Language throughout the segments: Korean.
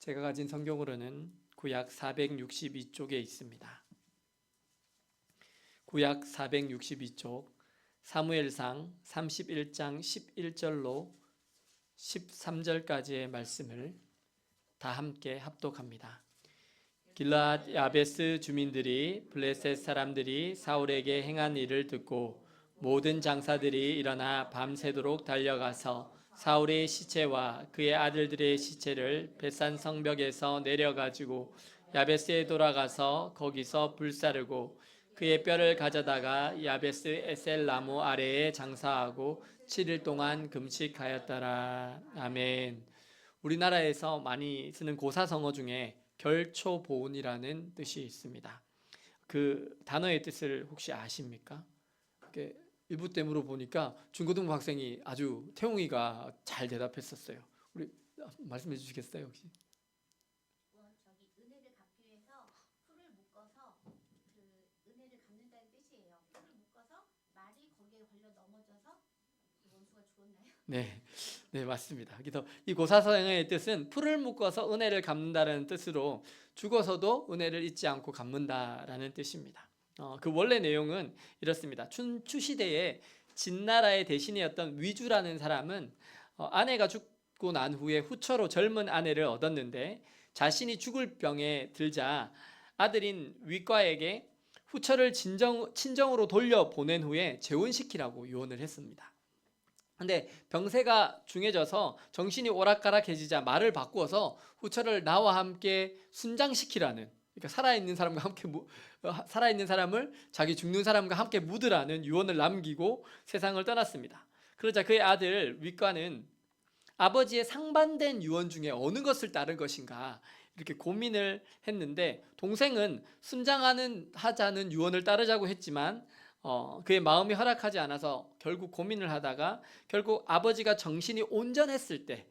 제가 가진 성경으로는 구약 462쪽에 있습니다. 구약 462쪽 사무엘상 31장 11절로 13절까지의 말씀을 다 함께 합독합니다. 길르앗 야베스 주민들이 블레셋 사람들이 사울에게 행한 일을 듣고 모든 장사들이 일어나 밤새도록 달려가서 사울의 시체와 그의 아들들의 시체를 베산 성벽에서 내려가지고 야베스에 돌아가서 거기서 불사르고 그의 뼈를 가져다가 야베스 에셀 나무 아래에 장사하고 7일 동안 금식하였더라. 아멘. 우리나라에서 많이 쓰는 고사성어 중에 결초보은이라는 뜻이 있습니다. 그 단어의 뜻을 혹시 아십니까? 일부 때 물어보니까 중고등부 학생이 아주 태웅이가 잘 대답했었어요. 우리 말씀해 주시겠어요 혹시? 은혜를 갚기 위해서 풀을 묶어서 그 은혜를 갚는다는 뜻이에요. 풀을 묶어서 말이 거기에 걸려 넘어져서 원수가 죽었나요? 네, 맞습니다. 그래서 이 고사성어의 뜻은 풀을 묶어서 은혜를 갚는다는 뜻으로 죽어서도 은혜를 잊지 않고 갚는다라는 뜻입니다. 그 원래 내용은 이렇습니다. 춘추 시대에 진나라의 대신이었던 위주라는 사람은 아내가 죽고 난 후에 후처로 젊은 아내를 얻었는데 자신이 죽을 병에 들자 아들인 위과에게 후처를 친정으로 돌려보낸 후에 재혼시키라고 유언을 했습니다. 근데 병세가 중해져서 정신이 오락가락해지자 말을 바꾸어서 후처를 나와 함께 순장시키라는, 그러니까 살아있는 사람을 자기 죽는 사람과 함께 묻으라는 유언을 남기고 세상을 떠났습니다. 그러자 그의 아들 위과는 아버지의 상반된 유언 중에 어느 것을 따를 것인가 이렇게 고민을 했는데, 동생은 순장하자는 유언을 따르자고 했지만 그의 마음이 허락하지 않아서 결국 고민을 하다가 결국 아버지가 정신이 온전했을 때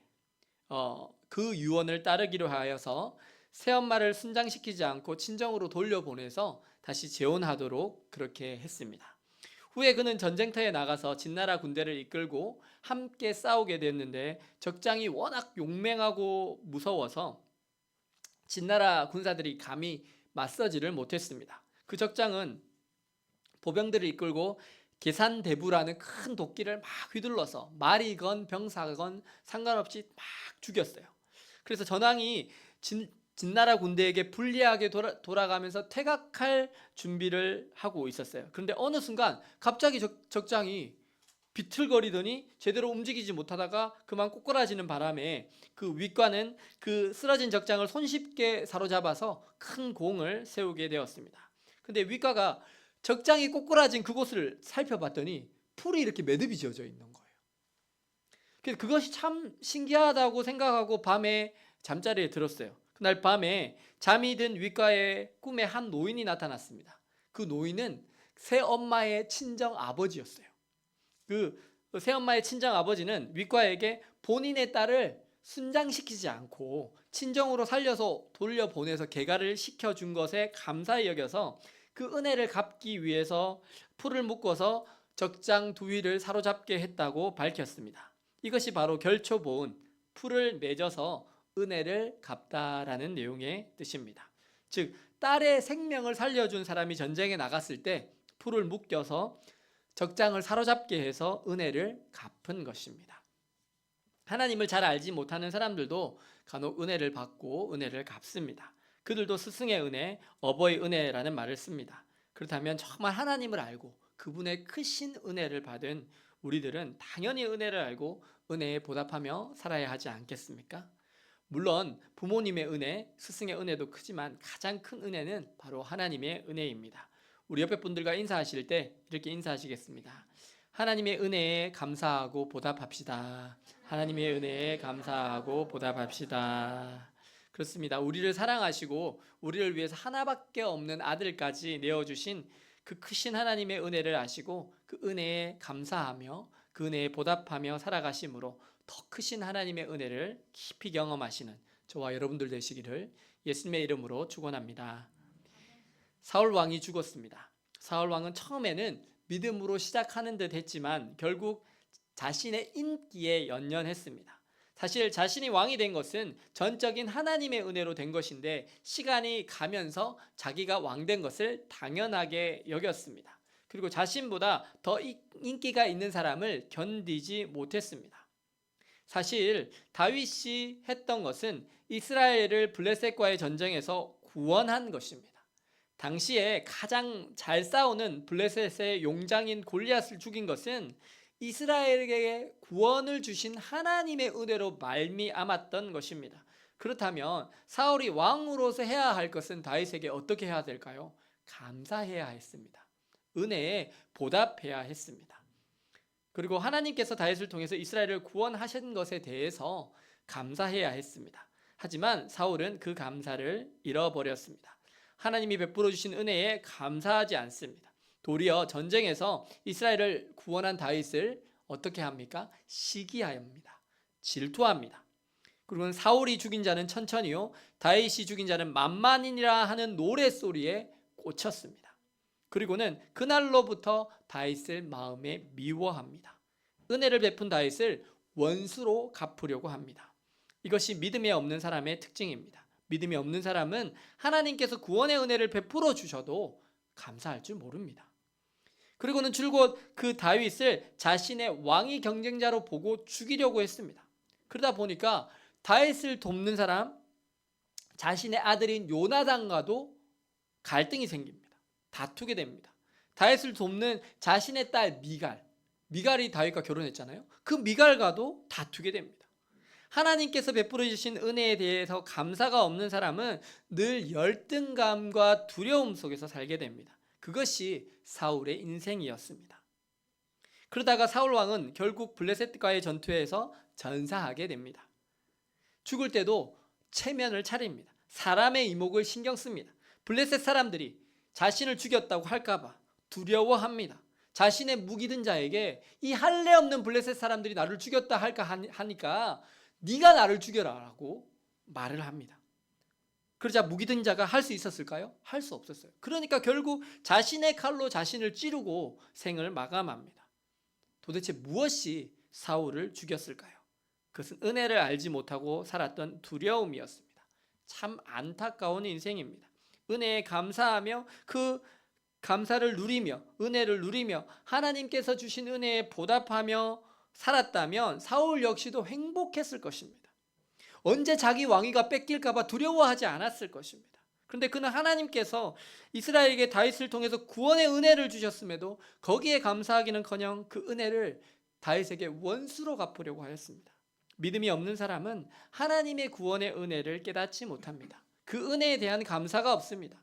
그 유언을 따르기로 하여서 새엄마를 순장시키지 않고 친정으로 돌려보내서 다시 재혼하도록 그렇게 했습니다. 후에 그는 전쟁터에 나가서 진나라 군대를 이끌고 함께 싸우게 됐는데 적장이 워낙 용맹하고 무서워서 진나라 군사들이 감히 맞서지를 못했습니다. 그 적장은 보병들을 이끌고 계산대부라는 큰 도끼를 막 휘둘러서 말이건 병사건 상관없이 막 죽였어요. 그래서 전황이 진나라 군대에게 불리하게 돌아가면서 퇴각할 준비를 하고 있었어요. 그런데 어느 순간 갑자기 적장이 비틀거리더니 제대로 움직이지 못하다가 그만 꼬꾸라지는 바람에 그 위과는 그 쓰러진 적장을 손쉽게 사로잡아서 큰 공을 세우게 되었습니다. 근데 위과가 적장이 꼬꾸라진 그곳을 살펴봤더니 풀이 이렇게 매듭이 지어져 있는 거예요. 그래서 그것이 참 신기하다고 생각하고 밤에 잠자리에 들었어요. 그날 밤에 잠이 든 위과의 꿈에 한 노인이 나타났습니다. 그 노인은 새엄마의 친정 아버지였어요. 그 새엄마의 친정 아버지는 위과에게 본인의 딸을 순장시키지 않고 친정으로 살려서 돌려보내서 개가를 시켜준 것에 감사히 여겨서 그 은혜를 갚기 위해서 풀을 묶어서 적장 두위를 사로잡게 했다고 밝혔습니다. 이것이 바로 결초보은, 풀을 맺어서 은혜를 갚다라는 내용의 뜻입니다. 즉 딸의 생명을 살려준 사람이 전쟁에 나갔을 때 풀을 묶여서 적장을 사로잡게 해서 은혜를 갚은 것입니다. 하나님을 잘 알지 못하는 사람들도 간혹 은혜를 받고 은혜를 갚습니다. 그들도 스승의 은혜, 어버이 은혜라는 말을 씁니다. 그렇다면 정말 하나님을 알고 그분의 크신 은혜를 받은 우리들은 당연히 은혜를 알고 은혜에 보답하며 살아야 하지 않겠습니까? 물론 부모님의 은혜, 스승의 은혜도 크지만 가장 큰 은혜는 바로 하나님의 은혜입니다. 우리 옆에 분들과 인사하실 때 이렇게 인사하시겠습니다. 하나님의 은혜에 감사하고 보답합시다. 하나님의 은혜에 감사하고 보답합시다. 그렇습니다. 우리를 사랑하시고 우리를 위해서 하나밖에 없는 아들까지 내어주신 그 크신 하나님의 은혜를 아시고 그 은혜에 감사하며 그 은혜에 보답하며 살아가심으로 더 크신 하나님의 은혜를 깊이 경험하시는 저와 여러분들 되시기를 예수님의 이름으로 축원합니다. 사울 왕이 죽었습니다. 사울 왕은 처음에는 믿음으로 시작하는 듯 했지만 결국 자신의 인기에 연연했습니다. 사실 자신이 왕이 된 것은 전적인 하나님의 은혜로 된 것인데 시간이 가면서 자기가 왕 된 것을 당연하게 여겼습니다. 그리고 자신보다 더 인기가 있는 사람을 견디지 못했습니다. 사실 다윗이 했던 것은 이스라엘을 블레셋과의 전쟁에서 구원한 것입니다. 당시에 가장 잘 싸우는 블레셋의 용장인 골리앗을 죽인 것은 이스라엘에게 구원을 주신 하나님의 은혜로 말미암았던 것입니다. 그렇다면 사울이 왕으로서 해야 할 것은 다윗에게 어떻게 해야 될까요? 감사해야 했습니다. 은혜에 보답해야 했습니다. 그리고 하나님께서 다윗을 통해서 이스라엘을 구원하신 것에 대해서 감사해야 했습니다. 하지만 사울은 그 감사를 잃어버렸습니다. 하나님이 베풀어 주신 은혜에 감사하지 않습니다. 도리어 전쟁에서 이스라엘을 구원한 다윗을 어떻게 합니까? 시기합니다. 질투합니다. 그리고 사울이 죽인 자는 천천히요, 다윗이 죽인 자는 만만이라 하는 노랫소리에 꽂혔습니다. 그리고는 그날로부터 다윗을 마음에 미워합니다. 은혜를 베푼 다윗을 원수로 갚으려고 합니다. 이것이 믿음이 없는 사람의 특징입니다. 믿음이 없는 사람은 하나님께서 구원의 은혜를 베풀어 주셔도 감사할 줄 모릅니다. 그리고는 줄곧 그 다윗을 자신의 왕위 경쟁자로 보고 죽이려고 했습니다. 그러다 보니까 다윗을 돕는 사람, 자신의 아들인 요나단과도 갈등이 생깁니다. 다투게 됩니다. 다윗을 돕는 자신의 딸 미갈이 다윗과 결혼했잖아요. 그 미갈과도 다투게 됩니다. 하나님께서 베풀어 주신 은혜에 대해서 감사가 없는 사람은 늘 열등감과 두려움 속에서 살게 됩니다. 그것이 사울의 인생이었습니다. 그러다가 사울 왕은 결국 블레셋과의 전투에서 전사하게 됩니다. 죽을 때도 체면을 차립니다. 사람의 이목을 신경 씁니다. 블레셋 사람들이 자신을 죽였다고 할까봐 두려워합니다. 자신의 무기 든 자에게 이 할례 없는 블레셋 사람들이 나를 죽였다 할까 하니까 네가 나를 죽여라라고 말을 합니다. 그러자 무기 든 자가 할 수 있었을까요? 할 수 없었어요. 그러니까 결국 자신의 칼로 자신을 찌르고 생을 마감합니다. 도대체 무엇이 사울을 죽였을까요? 그것은 은혜를 알지 못하고 살았던 두려움이었습니다. 참 안타까운 인생입니다. 은혜에 감사하며 그 감사를 누리며 은혜를 누리며 하나님께서 주신 은혜에 보답하며 살았다면 사울 역시도 행복했을 것입니다. 언제 자기 왕위가 뺏길까 봐 두려워하지 않았을 것입니다. 그런데 그는 하나님께서 이스라엘에게 다윗을 통해서 구원의 은혜를 주셨음에도 거기에 감사하기는커녕 그 은혜를 다윗에게 원수로 갚으려고 하였습니다. 믿음이 없는 사람은 하나님의 구원의 은혜를 깨닫지 못합니다. 그 은혜에 대한 감사가 없습니다.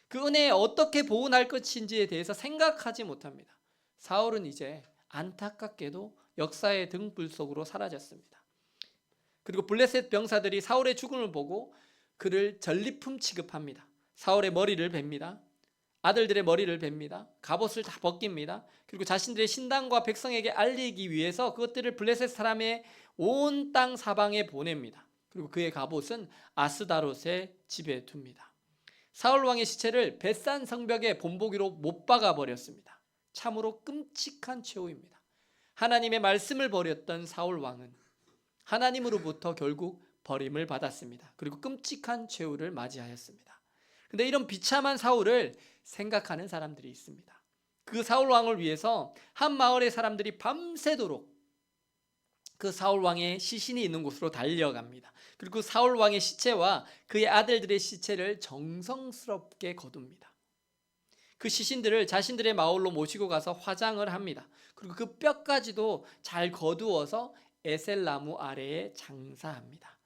그 은혜에 어떻게 보응할 것인지에 대해서 생각하지 못합니다. 사울은 이제 안타깝게도 역사의 등불 속으로 사라졌습니다. 그리고 블레셋 병사들이 사울의 죽음을 보고 그를 전리품 취급합니다. 사울의 머리를 베입니다. 아들들의 머리를 베입니다. 갑옷을 다 벗깁니다. 그리고 자신들의 신당과 백성에게 알리기 위해서 그것들을 블레셋 사람의 온 땅 사방에 보냅니다. 그리고 그의 갑옷은 아스다롯의 집에 둡니다. 사울 왕의 시체를 벳산 성벽에 본보기로 못 박아 버렸습니다. 참으로 끔찍한 최후입니다. 하나님의 말씀을 버렸던 사울 왕은 하나님으로부터 결국 버림을 받았습니다. 그리고 끔찍한 최후를 맞이하였습니다. 그런데 이런 비참한 사울을 생각하는 사람들이 있습니다. 그 사울 왕을 위해서 한 마을의 사람들이 밤새도록 그 사울 왕의 시신이 있는 곳으로 달려갑니다. 그리고 사울 왕의 시체와 그의 아들들의 시체를 정성스럽게 거둡니다. 그 시신들을 자신들의 마을로 모시고 가서 화장을 합니다. 그리고 그 뼈까지도 잘 거두어서 에셀나무 아래에 장사합니다.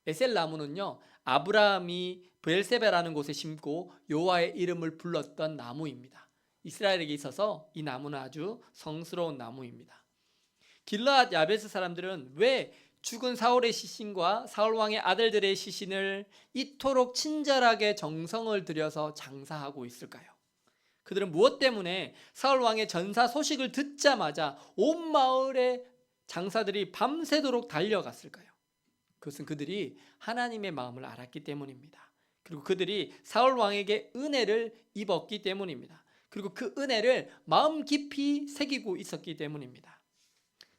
에셀나무는요, 아브라함이 브엘세바라는 곳에 심고 여호와의 이름을 불렀던 나무입니다. 이스라엘에게 있어서 이 나무는 아주 성스러운 나무입니다. 길르앗 야베스 사람들은 왜 죽은 사울의 시신과 사울 왕의 아들들의 시신을 이토록 친절하게 정성을 들여서 장사하고 있을까요? 그들은 무엇 때문에 사울 왕의 전사 소식을 듣자마자 온 마을의 장사들이 밤새도록 달려갔을까요? 그것은 그들이 하나님의 마음을 알았기 때문입니다. 그리고 그들이 사울 왕에게 은혜를 입었기 때문입니다. 그리고 그 은혜를 마음 깊이 새기고 있었기 때문입니다.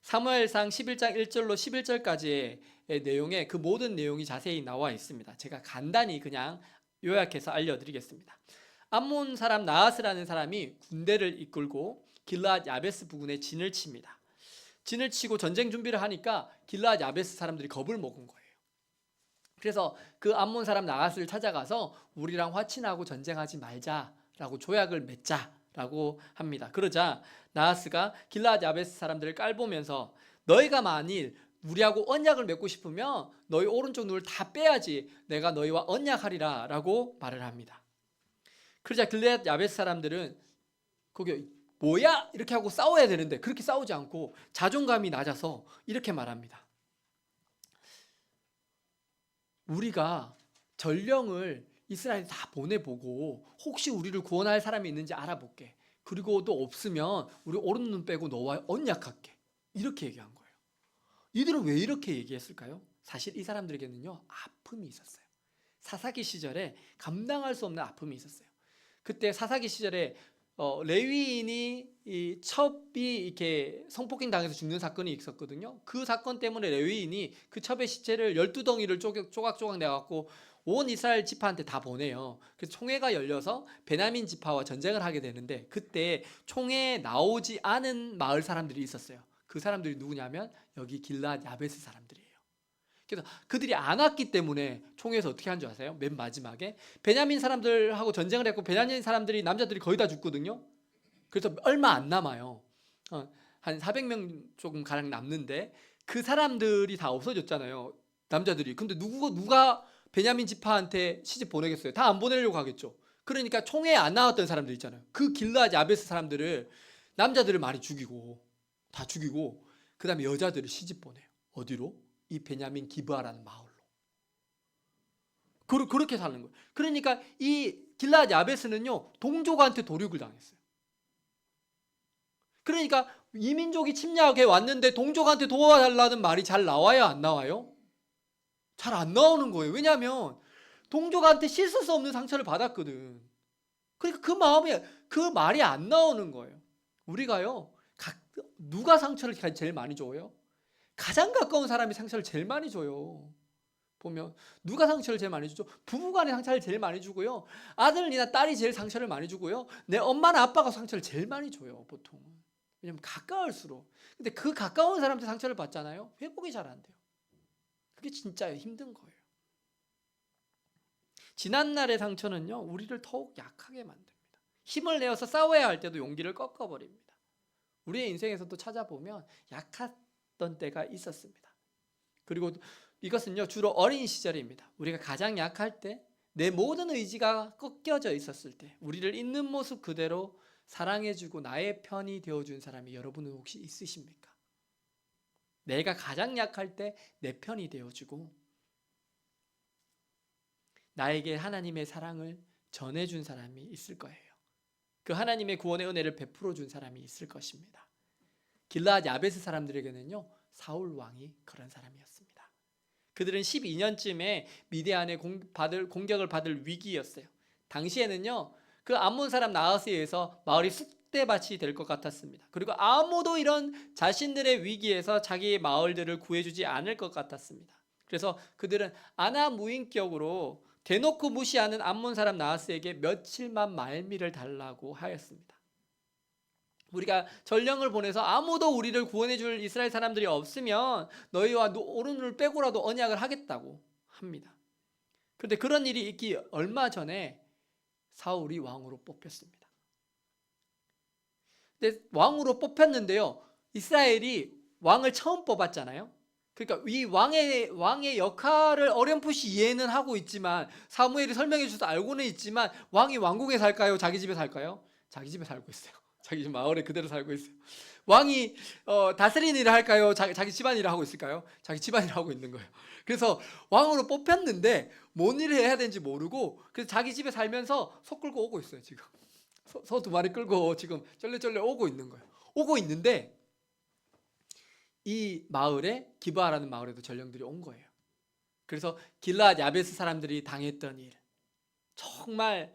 사무엘상 11장 1절로 11절까지의 내용에 그 모든 내용이 자세히 나와 있습니다. 제가 간단히 그냥 요약해서 알려드리겠습니다. 암몬 사람 나하스라는 사람이 군대를 이끌고 길르앗 야베스 부근에 진을 칩니다. 진을 치고 전쟁 준비를 하니까 길르앗 야베스 사람들이 겁을 먹은 거예요. 그래서 그 암몬 사람 나하스를 찾아가서 우리랑 화친하고 전쟁하지 말자라고 조약을 맺자라고 합니다. 그러자 나하스가 길르앗 야베스 사람들을 깔보면서 너희가 만일 우리하고 언약을 맺고 싶으면 너희 오른쪽 눈을 다 빼야지 내가 너희와 언약하리라 라고 말을 합니다. 그러자 길르앗 야베스 사람들은 거기 뭐야? 이렇게 하고 싸워야 되는데 그렇게 싸우지 않고 자존감이 낮아서 이렇게 말합니다. 우리가 전령을 이스라엘에 다 보내보고 혹시 우리를 구원할 사람이 있는지 알아볼게. 그리고 또 없으면 우리 오른 눈 빼고 너와 언약할게. 이렇게 얘기한 거예요. 이들은 왜 이렇게 얘기했을까요? 사실 이 사람들에게는요 아픔이 있었어요. 사사기 시절에 감당할 수 없는 아픔이 있었어요. 그때 사사기 시절에 레위인이 이 첩이 이렇게 성폭행 당해서 죽는 사건이 있었거든요. 그 사건 때문에 레위인이 그 첩의 시체를 12덩이를 조각조각 내갖고 온 이스라엘 지파한테 다 보내요. 그래서 총회가 열려서 베냐민 지파와 전쟁을 하게 되는데 그때 총회에 나오지 않은 마을 사람들이 있었어요. 그 사람들이 누구냐면 여기 길르앗 야베스 사람들이에요. 그래서 그들이 안 왔기 때문에 총회에서 어떻게 한 줄 아세요? 맨 마지막에 베냐민 사람들하고 전쟁을 했고 베냐민 사람들이 남자들이 거의 다 죽거든요. 그래서 얼마 안 남아요. 한 400명 조금 가량 남는데 그 사람들이 다 없어졌잖아요. 남자들이. 근데 누가 베냐민 지파한테 시집 보내겠어요? 다 안 보내려고 하겠죠. 그러니까 총회에 안 나왔던 사람들 있잖아요. 그 길르앗 야베스 사람들을 남자들을 많이 죽이고 다 죽이고 그 다음에 여자들을 시집 보내요. 어디로? 이 베냐민 기브아라는 마을로. 그렇게 사는 거예요. 그러니까 이 길르앗 야베스는요 동족한테 도륙을 당했어요. 그러니까 이민족이 침략해 왔는데 동족한테 도와달라는 말이 잘 나와요, 안 나와요? 잘 안 나오는 거예요. 왜냐하면 동족한테 씻을 수 없는 상처를 받았거든. 그러니까 그 마음에 그 말이 안 나오는 거예요. 우리가요 누가 상처를 제일 많이 줘요? 가장 가까운 사람이 상처를 제일 많이 줘요. 보면 누가 상처를 제일 많이 주죠? 부부간에 상처를 제일 많이 주고요. 아들이나 딸이 제일 상처를 많이 주고요. 내 엄마나 아빠가 상처를 제일 많이 줘요. 보통은. 왜냐면 가까울수록. 근데 그 가까운 사람한테 상처를 받잖아요. 회복이 잘 안 돼요. 그게 진짜 힘든 거예요. 지난날의 상처는요 우리를 더욱 약하게 만듭니다. 힘을 내어서 싸워야 할 때도 용기를 꺾어버립니다. 우리의 인생에서도 찾아보면 약했던 때가 있었습니다. 그리고 이것은요 주로 어린 시절입니다. 우리가 가장 약할 때, 내 모든 의지가 꺾여져 있었을 때 우리를 있는 모습 그대로 사랑해주고 나의 편이 되어준 사람이 여러분은 혹시 있으십니까? 내가 가장 약할 때 내 편이 되어주고 나에게 하나님의 사랑을 전해준 사람이 있을 거예요. 그 하나님의 구원의 은혜를 베풀어준 사람이 있을 것입니다. 길르앗 야베스 사람들에게는요 사울 왕이 그런 사람이었습니다. 그들은 12년쯤에 미디안의 공격을 받을 위기였어요. 당시에는요 그 암몬 사람 나하스에 의해서 마을이 쑥대밭이 될 것 같았습니다. 그리고 아무도 이런 자신들의 위기에서 자기의 마을들을 구해주지 않을 것 같았습니다. 그래서 그들은 아나무인격으로 대놓고 무시하는 암몬 사람 나하스에게 며칠만 말미를 달라고 하였습니다. 우리가 전령을 보내서 아무도 우리를 구원해 줄 이스라엘 사람들이 없으면 너희와 오른을 빼고라도 언약을 하겠다고 합니다. 그런데 그런 일이 있기 얼마 전에 사울이 왕으로 뽑혔습니다. 근데 왕으로 뽑혔는데요 이스라엘이 왕을 처음 뽑았잖아요. 그러니까 이 왕의 역할을 어렴풋이 이해는 하고 있지만 사무엘이 설명해 주셔서 알고는 있지만 왕이 왕궁에 살까요? 자기 집에 살까요? 자기 집에 살고 있어요. 자기 집 마을에 그대로 살고 있어요. 왕이 다스리는 일을 할까요? 자기 집안일을 하고 있을까요? 자기 집안일을 하고 있는 거예요. 그래서 왕으로 뽑혔는데 뭔 일을 해야 되는지 모르고 그래서 자기 집에 살면서 소 끌고 오고 있어요. 지금 소 2마리 끌고 지금 쩔레쩔레 오고 있는 거예요. 오고 있는데 이 마을에 기브아라는 마을에도 전령들이 온 거예요. 그래서 길르앗 야베스 사람들이 당했던 일, 정말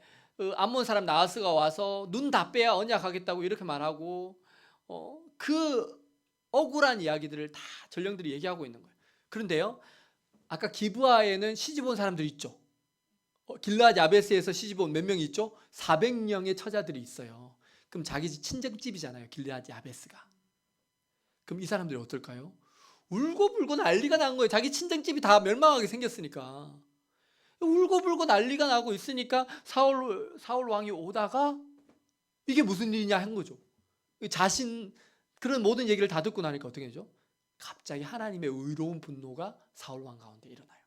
암몬 사람 나하스가 와서 눈 다 빼야 언약하겠다고 이렇게 말하고 그 억울한 이야기들을 다 전령들이 얘기하고 있는 거예요. 그런데요, 아까 기브아에는 시집 온 사람들이 있죠. 길르앗 야베스에서 시집 온 몇 명이 있죠? 400명의 처자들이 있어요. 그럼 자기 친정집이잖아요, 길르앗 야베스가. 그럼 이 사람들이 어떨까요? 울고불고 난리가 난 거예요. 자기 친정집이 다 멸망하게 생겼으니까. 울고불고 난리가 나고 있으니까 사울 왕이 오다가 이게 무슨 일이냐 한 거죠. 자신 그런 모든 얘기를 다 듣고 나니까 어떻게 되죠? 갑자기 하나님의 의로운 분노가 사울 왕 가운데 일어나요.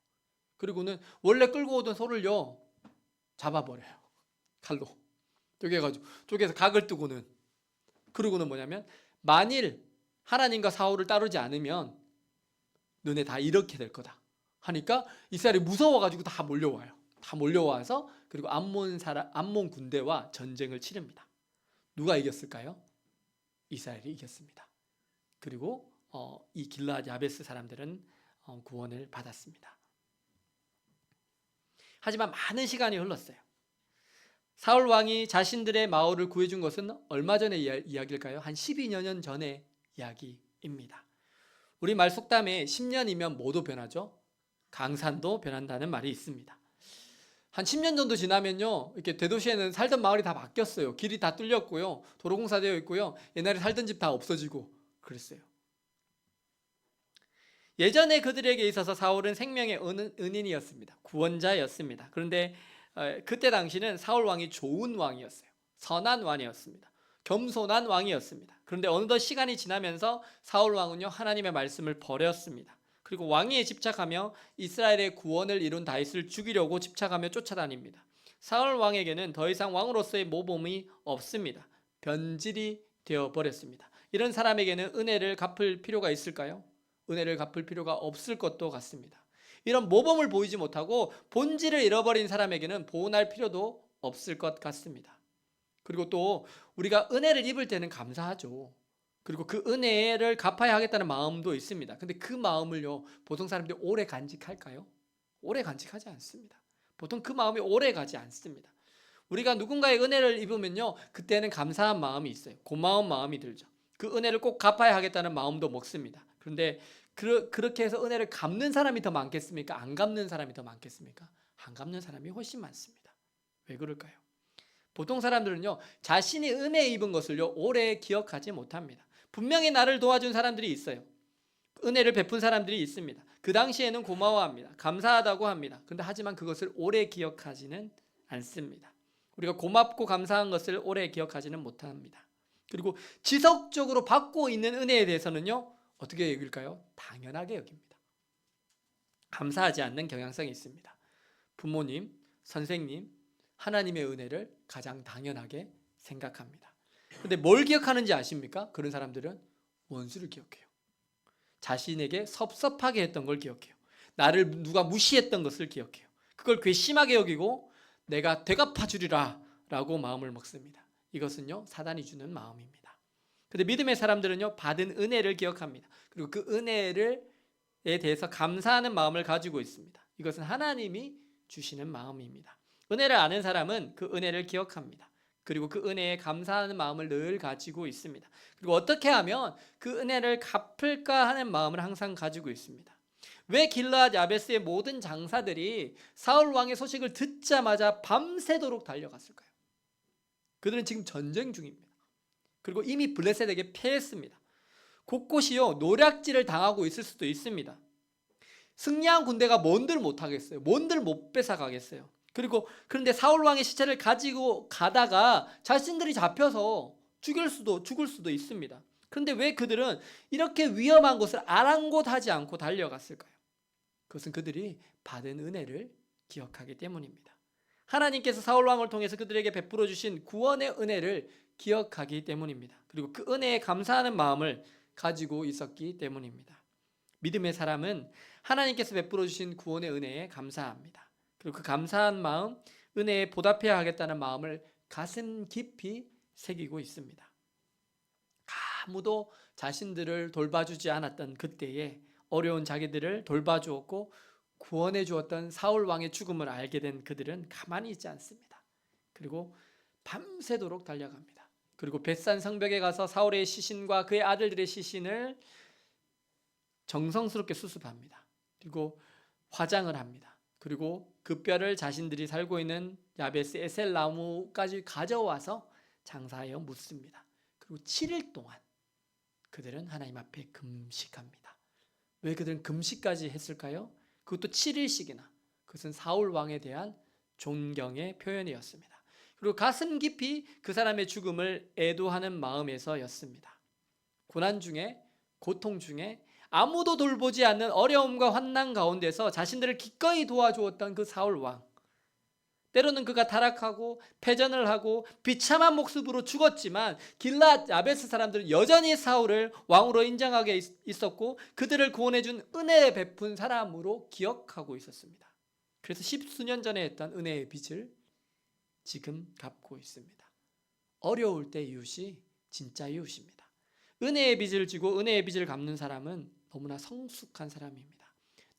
그리고는 원래 끌고 오던 소를요 잡아버려요. 칼로 쪼개서 각을 뜨고는. 그러고는 뭐냐면 만일 하나님과 사울을 따르지 않으면 너네 다 이렇게 될 거다 하니까 이스라엘이 무서워가지고 다 몰려와요. 다 몰려와서 그리고 암몬 군대와 전쟁을 치릅니다. 누가 이겼을까요? 이스라엘이 이겼습니다. 그리고 이 길르앗 야베스 사람들은 구원을 받았습니다. 하지만 많은 시간이 흘렀어요. 사울 왕이 자신들의 마을을 구해준 것은 얼마 전의 이야기일까요? 한 12여 년 전의 이야기입니다. 우리 말 속담에 10년이면 뭐도 변하죠? 강산도 변한다는 말이 있습니다. 한 10년 정도 지나면요, 이렇게 대도시에는 살던 마을이 다 바뀌었어요. 길이 다 뚫렸고요, 도로공사 되어 있고요, 옛날에 살던 집 다 없어지고 그랬어요. 예전에 그들에게 있어서 사울은 생명의 은인이었습니다. 구원자였습니다. 그런데 그때 당시는 사울 왕이 좋은 왕이었어요. 선한 왕이었습니다. 겸손한 왕이었습니다. 그런데 어느덧 시간이 지나면서 사울 왕은요, 하나님의 말씀을 버렸습니다. 그리고 왕위에 집착하며 이스라엘의 구원을 이룬 다윗을 죽이려고 집착하며 쫓아다닙니다. 사울 왕에게는 더 이상 왕으로서의 모범이 없습니다. 변질이 되어버렸습니다. 이런 사람에게는 은혜를 갚을 필요가 있을까요? 은혜를 갚을 필요가 없을 것도 같습니다. 이런 모범을 보이지 못하고 본질을 잃어버린 사람에게는 보온할 필요도 없을 것 같습니다. 그리고 또 우리가 은혜를 입을 때는 감사하죠. 그리고 그 은혜를 갚아야 하겠다는 마음도 있습니다. 근데 그 마음을요, 보통 사람들이 오래 간직할까요? 오래 간직하지 않습니다. 보통 그 마음이 오래 가지 않습니다. 우리가 누군가의 은혜를 입으면요, 그때는 감사한 마음이 있어요. 고마운 마음이 들죠. 그 은혜를 꼭 갚아야 하겠다는 마음도 먹습니다. 그런데 그렇게 해서 은혜를 갚는 사람이 더 많겠습니까? 안 갚는 사람이 더 많겠습니까? 안 갚는 사람이 훨씬 많습니다. 왜 그럴까요? 보통 사람들은요, 자신이 은혜 입은 것을요, 오래 기억하지 못합니다. 분명히 나를 도와준 사람들이 있어요. 은혜를 베푼 사람들이 있습니다. 그 당시에는 고마워합니다. 감사하다고 합니다. 그런데 하지만 그것을 오래 기억하지는 않습니다. 우리가 고맙고 감사한 것을 오래 기억하지는 못합니다. 그리고 지속적으로 받고 있는 은혜에 대해서는요, 어떻게 여길까요? 당연하게 여깁니다. 감사하지 않는 경향성이 있습니다. 부모님, 선생님, 하나님의 은혜를 가장 당연하게 생각합니다. 근데 뭘 기억하는지 아십니까? 그런 사람들은 원수를 기억해요. 자신에게 섭섭하게 했던 걸 기억해요. 나를 누가 무시했던 것을 기억해요. 그걸 괘씸하게 여기고 내가 되갚아 주리라 라고 마음을 먹습니다. 이것은요, 사단이 주는 마음입니다. 근데 믿음의 사람들은요, 받은 은혜를 기억합니다. 그리고 그 은혜에 대해서 감사하는 마음을 가지고 있습니다. 이것은 하나님이 주시는 마음입니다. 은혜를 아는 사람은 그 은혜를 기억합니다. 그리고 그 은혜에 감사하는 마음을 늘 가지고 있습니다. 그리고 어떻게 하면 그 은혜를 갚을까 하는 마음을 항상 가지고 있습니다. 왜 길르앗 야베스의 모든 장사들이 사울 왕의 소식을 듣자마자 밤새도록 달려갔을까요? 그들은 지금 전쟁 중입니다. 그리고 이미 블레셋에게 패했습니다. 곳곳이요, 노략질을 당하고 있을 수도 있습니다. 승리한 군대가 뭔들 못하겠어요. 뭔들 못 뺏어가겠어요. 그런데 사울 왕의 시체를 가지고 가다가 자신들이 잡혀서 죽을 수도 있습니다. 그런데 왜 그들은 이렇게 위험한 곳을 아랑곳하지 않고 달려갔을까요? 그것은 그들이 받은 은혜를 기억하기 때문입니다. 하나님께서 사울 왕을 통해서 그들에게 베풀어 주신 구원의 은혜를 기억하기 때문입니다. 그리고 그 은혜에 감사하는 마음을 가지고 있었기 때문입니다. 믿음의 사람은 하나님께서 베풀어 주신 구원의 은혜에 감사합니다. 그리고 그 감사한 마음, 은혜에 보답해야 하겠다는 마음을 가슴 깊이 새기고 있습니다. 아무도 자신들을 돌봐주지 않았던 그때에 어려운 자기들을 돌봐주었고 구원해 주었던 사울 왕의 죽음을 알게 된 그들은 가만히 있지 않습니다. 그리고 밤새도록 달려갑니다. 그리고 벳산 성벽에 가서 사울의 시신과 그의 아들들의 시신을 정성스럽게 수습합니다. 그리고 화장을 합니다. 그리고 그 뼈를 자신들이 살고 있는 야베스 에셀 나무까지 가져와서 장사하여 묻습니다. 그리고 7일 동안 그들은 하나님 앞에 금식합니다. 왜 그들은 금식까지 했을까요? 그것도 7일씩이나. 그것은 사울 왕에 대한 존경의 표현이었습니다. 그리고 가슴 깊이 그 사람의 죽음을 애도하는 마음에서였습니다. 고난 중에, 고통 중에 아무도 돌보지 않는 어려움과 환난 가운데서 자신들을 기꺼이 도와주었던 그 사울 왕. 때로는 그가 타락하고 패전을 하고 비참한 모습으로 죽었지만 길앗 야베스 사람들은 여전히 사울을 왕으로 인정하게 있었고 그들을 구원해준 은혜 베푼 사람으로 기억하고 있었습니다. 그래서 십수년 전에 했던 은혜의 빚을 지금 갚고 있습니다. 어려울 때 이웃이 진짜 이웃입니다. 은혜의 빚을 지고 은혜의 빚을 갚는 사람은 너무나 성숙한 사람입니다.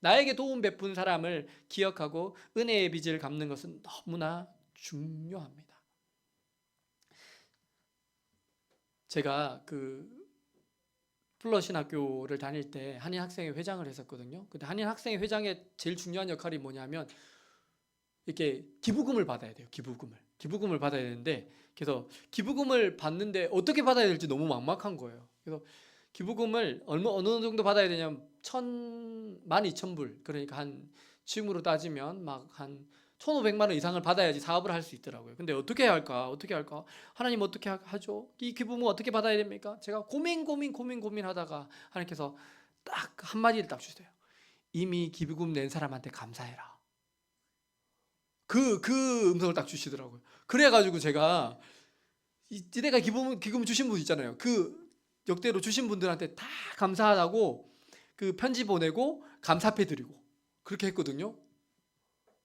나에게 도움 베푼 사람을 기억하고 은혜의 빚을 갚는 것은 너무나 중요합니다. 제가 플러신 학교를 다닐 때 한인 학생회 회장을 했었거든요. 근데 한인 학생회 회장의 제일 중요한 역할이 뭐냐면 이렇게 기부금을 받아야 돼요. 기부금을 받아야 되는데 그래서 기부금을 받는데 어떻게 받아야 될지 너무 막막한 거예요. 그래서 기부금을 어느 정도 받아야 되냐면 12,000불, 그러니까 지금으로 따지면 막 한 1,500만 원 이상을 받아야지 사업을 할 수 있더라고요. 근데 어떻게 해야 할까? 하나님 어떻게 하죠? 이 기부금 어떻게 받아야 됩니까? 제가 고민하다가 하나님께서 딱 한마디를 딱 주세요. 이미 기부금 낸 사람한테 감사해라. 그 음성을 딱 주시더라고요. 그래가지고 제가 이때가 기부금 주신 분 있잖아요. 그 역대로 주신 분들한테 다 감사하다고 그 편지 보내고 감사패 드리고 그렇게 했거든요.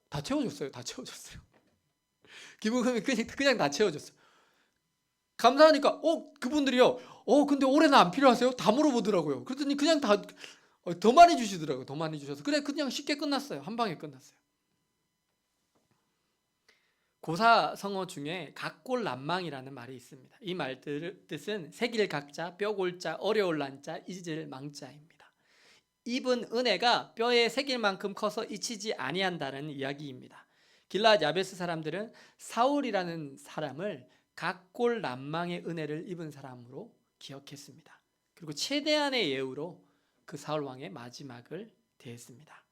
다 채워줬어요. 기부금이 그냥 다 채워졌어요. 감사하니까 그분들이요. 근데 올해는 안 필요하세요? 다 물어보더라고요. 그랬더니 그냥 더 많이 주시더라고요. 더 많이 주셔서 그냥 쉽게 끝났어요. 한 방에 끝났어요. 고사성어 중에 각골난망이라는 말이 있습니다. 이 말 뜻은 새길 각자, 뼈골자, 어려울 난자, 잊을 망자입니다. 입은 은혜가 뼈에 새길 만큼 커서 잊히지 아니한다는 이야기입니다. 길앗 야베스 사람들은 사울이라는 사람을 각골난망의 은혜를 입은 사람으로 기억했습니다. 그리고 최대한의 예우로 그 사울 왕의 마지막을 대했습니다.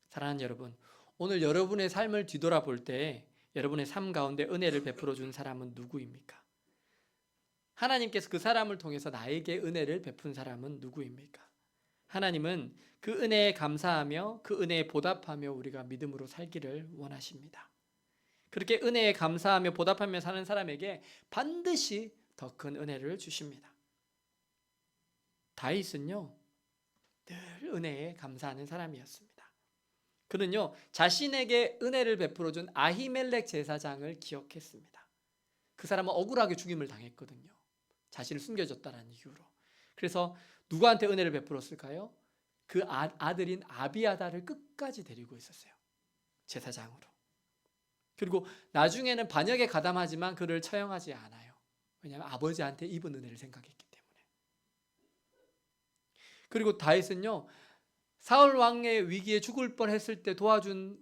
사랑하는 여러분, 오늘 여러분의 삶을 뒤돌아볼 때 여러분의 삶 가운데 은혜를 베풀어 준 사람은 누구입니까? 하나님께서 그 사람을 통해서 나에게 은혜를 베푼 사람은 누구입니까? 하나님은 그 은혜에 감사하며 그 은혜에 보답하며 우리가 믿음으로 살기를 원하십니다. 그렇게 은혜에 감사하며 보답하며 사는 사람에게 반드시 더 큰 은혜를 주십니다. 다윗은요, 늘 은혜에 감사하는 사람이었습니다. 그는요, 자신에게 은혜를 베풀어 준 아히멜렉 제사장을 기억했습니다. 그 사람은 억울하게 죽임을 당했거든요. 자신을 숨겨줬다는 이유로. 그래서 누구한테 은혜를 베풀었을까요? 그 아들인 아비아다를 끝까지 데리고 있었어요. 제사장으로. 그리고 나중에는 반역에 가담하지만 그를 처형하지 않아요. 왜냐하면 아버지한테 입은 은혜를 생각했기 때문에. 그리고 다윗은요, 사울 왕의 위기에 죽을 뻔했을 때 도와준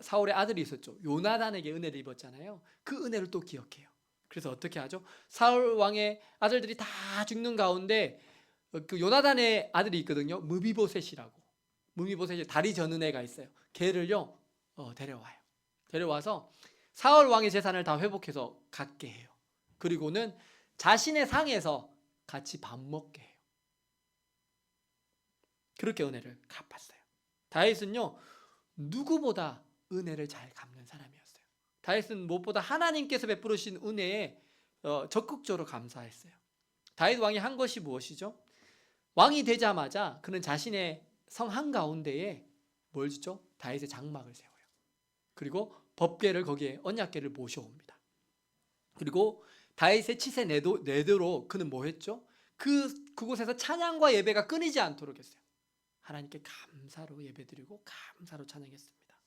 사울의 아들이 있었죠. 요나단에게 은혜를 입었잖아요. 그 은혜를 또 기억해요. 그래서 어떻게 하죠? 사울 왕의 아들들이 다 죽는 가운데 그 요나단의 아들이 있거든요. 무비보셋이 다리 저는 애가 있어요. 걔를요 데려와요. 데려와서 사울 왕의 재산을 다 회복해서 갖게 해요. 그리고는 자신의 상에서 같이 밥 먹게 해요. 그렇게 은혜를 갚았어요. 다윗은요, 누구보다 은혜를 잘 갚는 사람이었어요. 다윗은 무엇보다 하나님께서 베푸신 은혜에 적극적으로 감사했어요. 다윗 왕이 한 것이 무엇이죠? 왕이 되자마자 그는 자신의 성 한가운데에 뭘 짓죠? 다윗의 장막을 세워요. 그리고 법궤를 거기에 언약궤를 모셔옵니다. 그리고 다윗의 치세 내도로 그는 뭐 했죠? 그곳에서 찬양과 예배가 끊이지 않도록 했어요. 하나님께 감사로 예배드리고 감사로 찬양했습니다.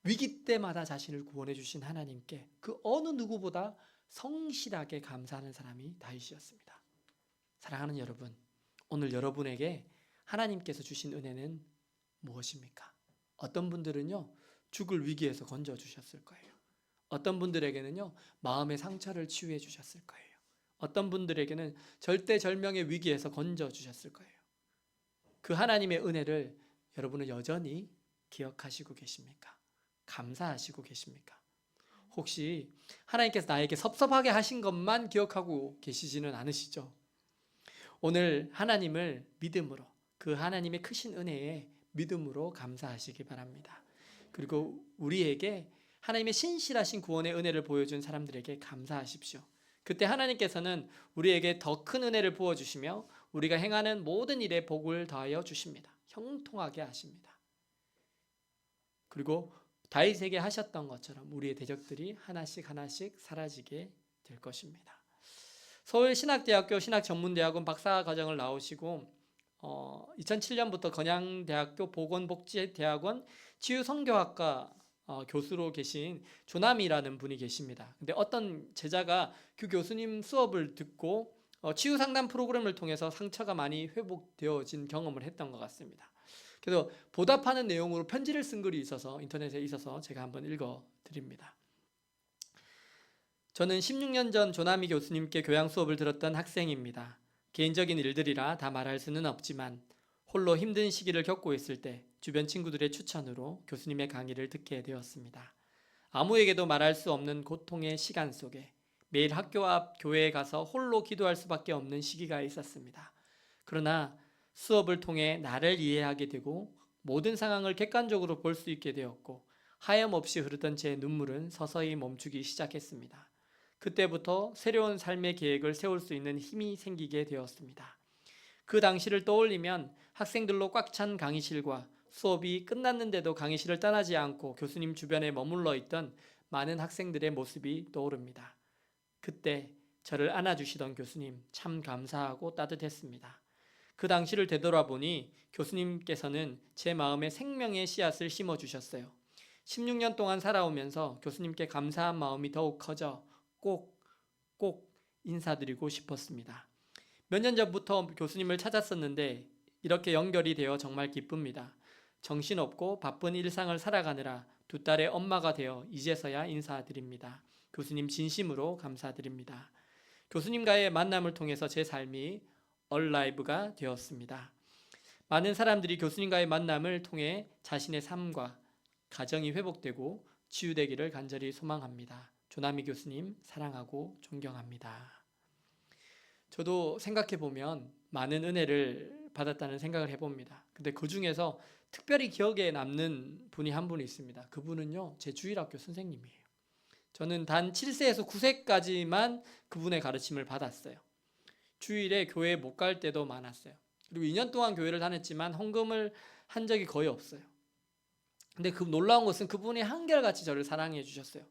위기 때마다 자신을 구원해 주신 하나님께 그 어느 누구보다 성실하게 감사하는 사람이 다윗이었습니다. 사랑하는 여러분, 오늘 여러분에게 하나님께서 주신 은혜는 무엇입니까? 어떤 분들은요, 죽을 위기에서 건져 주셨을 거예요. 어떤 분들에게는요, 마음의 상처를 치유해 주셨을 거예요. 어떤 분들에게는 절대절명의 위기에서 건져 주셨을 거예요. 그 하나님의 은혜를 여러분은 여전히 기억하시고 계십니까? 감사하시고 계십니까? 혹시 하나님께서 나에게 섭섭하게 하신 것만 기억하고 계시지는 않으시죠? 오늘 하나님을 믿음으로, 그 하나님의 크신 은혜에 믿음으로 감사하시기 바랍니다. 그리고 우리에게 하나님의 신실하신 구원의 은혜를 보여준 사람들에게 감사하십시오. 그때 하나님께서는 우리에게 더 큰 은혜를 부어주시며 우리가 행하는 모든 일에 복을 더하여 주십니다. 형통하게 하십니다. 그리고 다윗에게 하셨던 것처럼 우리의 대적들이 하나씩 하나씩 사라지게 될 것입니다. 서울신학대학교 신학전문대학원 박사과정을 나오시고 2007년부터 건양대학교 보건복지대학원 치유선교학과 교수로 계신 조남이라는 분이 계십니다. 근데 어떤 제자가 그 교수님 수업을 듣고 치유상담 프로그램을 통해서 상처가 많이 회복되어진 경험을 했던 것 같습니다. 그래서 보답하는 내용으로 편지를 쓴 글이 있어서 인터넷에 있어서 제가 한번 읽어드립니다. 저는 16년 전 조남이 교수님께 교양 수업을 들었던 학생입니다. 개인적인 일들이라 다 말할 수는 없지만 홀로 힘든 시기를 겪고 있을 때 주변 친구들의 추천으로 교수님의 강의를 듣게 되었습니다. 아무에게도 말할 수 없는 고통의 시간 속에 매일 학교 앞 교회에 가서 홀로 기도할 수밖에 없는 시기가 있었습니다. 그러나 수업을 통해 나를 이해하게 되고 모든 상황을 객관적으로 볼 수 있게 되었고 하염없이 흐르던 제 눈물은 서서히 멈추기 시작했습니다. 그때부터 새로운 삶의 계획을 세울 수 있는 힘이 생기게 되었습니다. 그 당시를 떠올리면 학생들로 꽉 찬 강의실과 수업이 끝났는데도 강의실을 떠나지 않고 교수님 주변에 머물러 있던 많은 학생들의 모습이 떠오릅니다. 그때 저를 안아주시던 교수님 참 감사하고 따뜻했습니다. 그 당시를 되돌아보니 교수님께서는 제 마음에 생명의 씨앗을 심어주셨어요. 16년 동안 살아오면서 교수님께 감사한 마음이 더욱 커져 꼭 인사드리고 싶었습니다. 몇 년 전부터 교수님을 찾았었는데 이렇게 연결이 되어 정말 기쁩니다. 정신없고 바쁜 일상을 살아가느라 두 딸의 엄마가 되어 이제서야 인사드립니다. 교수님 진심으로 감사드립니다. 교수님과의 만남을 통해서 제 삶이 얼라이브가 되었습니다. 많은 사람들이 교수님과의 만남을 통해 자신의 삶과 가정이 회복되고 치유되기를 간절히 소망합니다. 조남이 교수님 사랑하고 존경합니다. 저도 생각해 보면 많은 은혜를 받았다는 생각을 해봅니다. 근데 그 중에서 특별히 기억에 남는 분이 한 분 있습니다. 그분은요, 제 주일학교 선생님이에요. 저는 단 7세에서 9세까지만 그분의 가르침을 받았어요. 주일에 교회에 못 갈 때도 많았어요. 그리고 2년 동안 교회를 다녔지만 헌금을 한 적이 거의 없어요. 근데 그 놀라운 것은 그분이 한결같이 저를 사랑해 주셨어요.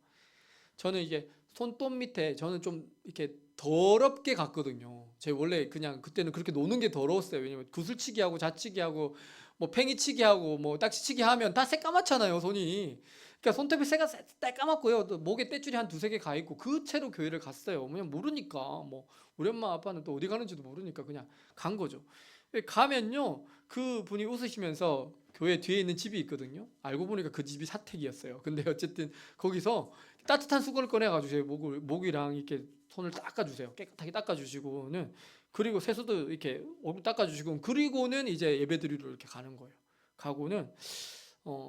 저는 이게 손톱 밑에 저는 좀 이렇게 더럽게 갔거든요. 제 원래 그냥 그때는 그렇게 노는 게 더러웠어요. 왜냐면 구슬치기 하고 자치기 하고 뭐 팽이치기 하고 뭐 딱지치기 하면 다 새까맣잖아요, 손이. 그러니까 손톱이 새까맣고요. 또 목에 떼줄이 한 두세 개 가 있고 그 채로 교회를 갔어요. 그냥 모르니까 뭐 우리 엄마 아빠는 또 어디 가는지도 모르니까 그냥 간 거죠. 가면요, 그 분이 웃으시면서 교회 뒤에 있는 집이 있거든요. 알고 보니까 그 집이 사택이었어요. 근데 어쨌든 거기서 따뜻한 수건을 꺼내가지고 제 목이랑 이렇게 손을 닦아주세요. 깨끗하게 닦아주시고는, 그리고 세수도 이렇게 얼굴 닦아주시고, 그리고는 이제 예배드리러 이렇게 가는 거예요. 가고는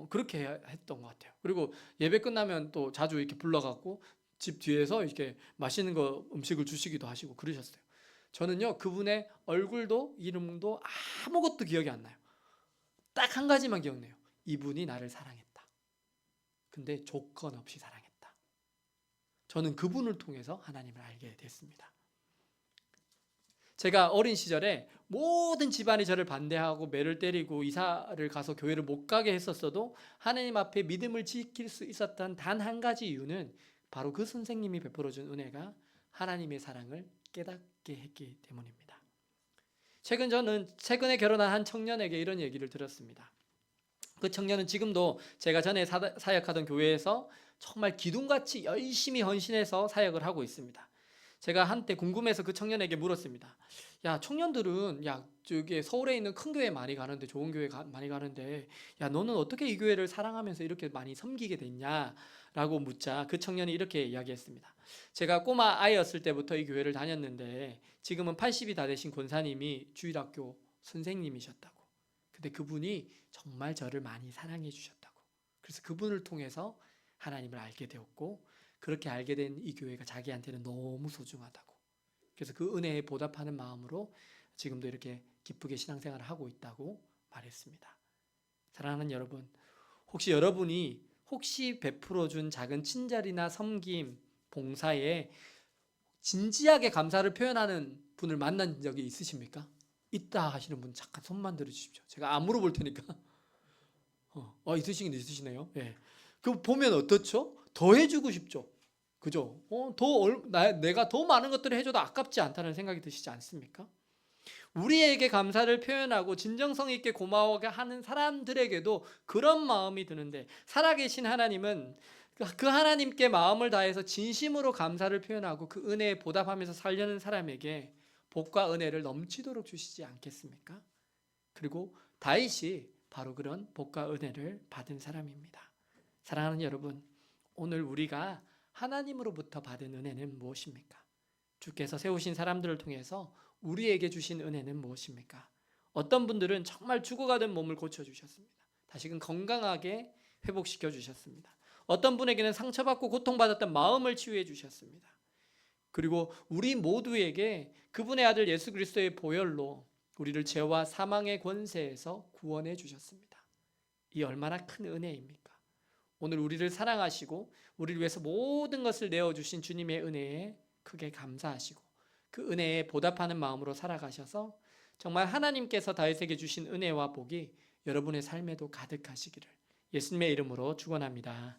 그렇게 했던 것 같아요. 그리고 예배 끝나면 또 자주 이렇게 불러갖고 집 뒤에서 이렇게 맛있는 거 음식을 주시기도 하시고 그러셨어요. 저는요, 그분의 얼굴도 이름도 아무것도 기억이 안 나요. 딱 한 가지만 기억나요. 이분이 나를 사랑했다. 근데 조건 없이 사랑했다. 저는 그분을 통해서 하나님을 알게 됐습니다. 제가 어린 시절에 모든 집안이 저를 반대하고 매를 때리고 이사를 가서 교회를 못 가게 했었어도 하나님 앞에 믿음을 지킬 수 있었던 단 한 가지 이유는 바로 그 선생님이 베풀어준 은혜가 하나님의 사랑을 깨닫게 했기 때문입니다. 저는 최근에 결혼한 한 청년에게 이런 얘기를 들었습니다. 그 청년은 지금도 제가 전에 사역하던 교회에서 정말 기둥같이 열심히 헌신해서 사역을 하고 있습니다. 제가 한때 궁금해서 그 청년에게 물었습니다. 야, 청년들은 저기 서울에 있는 큰 교회 많이 가는데, 좋은 교회 많이 가는데, 야, 너는 어떻게 이 교회를 사랑하면서 이렇게 많이 섬기게 됐냐? 라고 묻자 그 청년이 이렇게 이야기했습니다. 제가 꼬마 아이였을 때부터 이 교회를 다녔는데 지금은 80이 다 되신 권사님이 주일학교 선생님이셨다고. 근데 그분이 정말 저를 많이 사랑해 주셨다고. 그래서 그분을 통해서 하나님을 알게 되었고, 그렇게 알게 된 이 교회가 자기한테는 너무 소중하다고. 그래서 그 은혜에 보답하는 마음으로 지금도 이렇게 기쁘게 신앙생활을 하고 있다고 말했습니다. 사랑하는 여러분, 혹시 여러분이 베풀어준 작은 친절이나 섬김, 봉사에 진지하게 감사를 표현하는 분을 만난 적이 있으십니까? 있다 하시는 분 잠깐 손만 들어주십시오. 제가 안 물어볼 테니까. 있으시긴 있으시네요. 예. 그 보면 어떻죠? 더 해주고 싶죠. 그죠? 내가 더 많은 것들을 해줘도 아깝지 않다는 생각이 드시지 않습니까? 우리에게 감사를 표현하고 진정성 있게 고마워하게 하는 사람들에게도 그런 마음이 드는데, 살아계신 하나님은 그 하나님께 마음을 다해서 진심으로 감사를 표현하고 그 은혜에 보답하면서 살려는 사람에게 복과 은혜를 넘치도록 주시지 않겠습니까? 그리고 다윗이 바로 그런 복과 은혜를 받은 사람입니다. 사랑하는 여러분, 오늘 우리가 하나님으로부터 받은 은혜는 무엇입니까? 주께서 세우신 사람들을 통해서 우리에게 주신 은혜는 무엇입니까? 어떤 분들은 정말 죽어가던 몸을 고쳐주셨습니다. 다시금 건강하게 회복시켜 주셨습니다. 어떤 분에게는 상처받고 고통받았던 마음을 치유해 주셨습니다. 그리고 우리 모두에게 그분의 아들 예수 그리스도의 보혈로 우리를 죄와 사망의 권세에서 구원해 주셨습니다. 이 얼마나 큰 은혜입니까? 오늘 우리를 사랑하시고 우리를 위해서 모든 것을 내어주신 주님의 은혜에 크게 감사하시고 그 은혜에 보답하는 마음으로 살아가셔서 정말 하나님께서 다윗에게 주신 은혜와 복이 여러분의 삶에도 가득하시기를 예수님의 이름으로 축원합니다.